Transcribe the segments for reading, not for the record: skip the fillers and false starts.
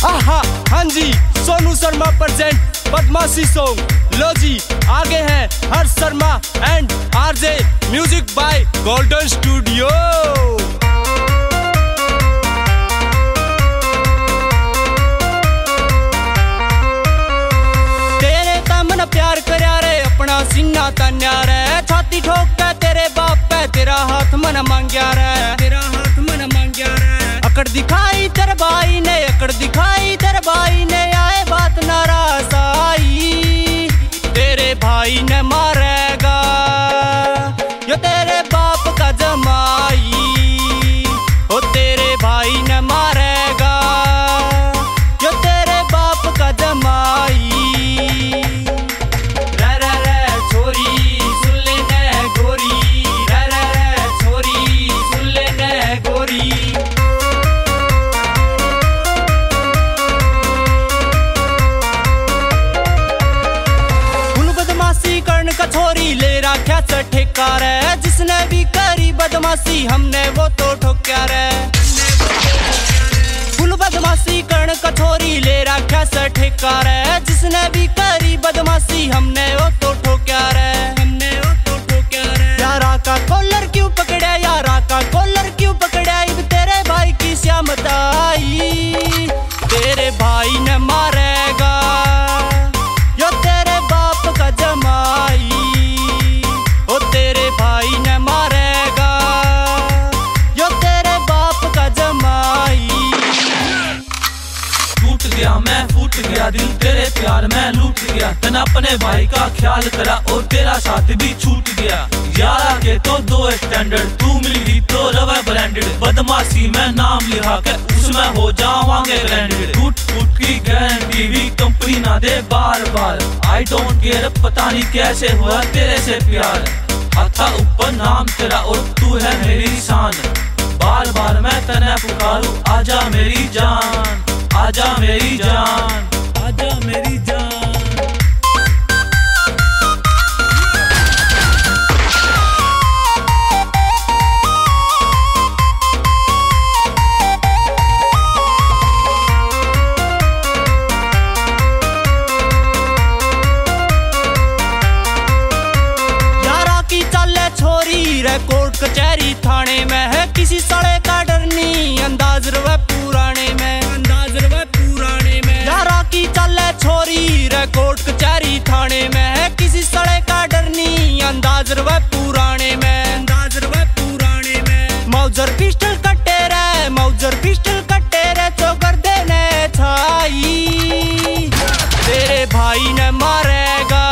आहा हाँ जी, सोनू शर्मा प्रेजेंट बदमाशी सॉन्ग। लो जी, आगे हैं Harsh Sharma and RJ, music by golden studio. तेरे तमन प्यार करया रे, अपना सीना तन्या रे, छाती ठोक के तेरे बाप पे तेरा हाथ मन मांग्या रे, तेरा हाथ मन मांग्या रे। अकड़ दिखाई तेरे भाई ने, अकड़ दिखाई तेरे भाई ने, आए बात नाराज आई, तेरे भाई ने मारेगा यो तेरे बाप का जमाई, ओ तेरे भाई ने मारेगा यो तेरे बाप का जमाई। छोरी ले रखा से ठेका रे, जिसने भी करी बदमाशी हमने वो तो ठोक्या रे। फुल बदमाशी कर्ण का छोरी ले रखा से ठेका रे, जिसने भी करी बदमाशी हमने वो तो ठोक्या रे, हमने वो तो ठोक्या रे। यारा का कॉलर क्यों पकड़ा, यारा का कॉलर क्यों पकड़ा, इब तेरे भाई की श्यामत आई, तेरे भाई ने मारेगा यो तेरे बाप का जमाई, ओ तेरे भाई ने मारेगा यो तेरे बाप का जमाई। टूट गया मैं, फूट गया दिल तेरे प्यार में लूट गया, तना अपने भाई का ख्याल करा और तेरा साथ भी छूट गया। यारा के तो दो स्टैंडर्ड, तू मिल गई तो रवा ब्रांडेड, बदमाशी में नाम लिखा के उसमें हो जावांगे ब्रांडेड। टूट फूट की गारंटी भी कंपनी ना दे बार बार, आई डोंट केयर पता नहीं कैसे हुआ तेरे से प्यार। हाथा ऊपर नाम तेरा और तू है मेरी शान, बार बार मैं तने पुकारूं आजा मेरी जान, आजा मेरी जान, आजा मेरी जान। कोर्ट कचहरी थाने में है, किसी सड़े का डर नहीं, अंदाज रवे पुराने में, अंदाज रवे पुराने में। यारा की चले छोरी रे कोर्ट कचहरी थाने में है, किसी सड़े का डर नहीं, अंदाज रवे पुराने में, अंदाज रवे पुराने में। मौजर पिस्टल कट्टे रे, मौजर पिस्टल कट्टे रे, चौकर देने छाई, तेरे भाई ने मारेगा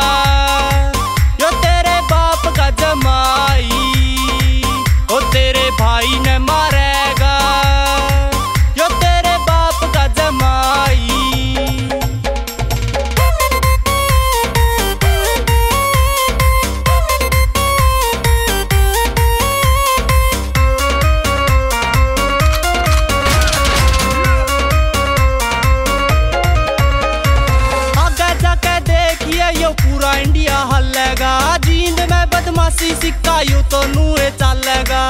यो तेरे बाप का जमाई, ओ तेरे भाई ने मारेगा यो तेरे बाप का जमाई। आगे जाके देखिए यो पूरा इंडिया हल्लेगा, जींद में बदमाशी सिक्का यो तो नूए चलेगा।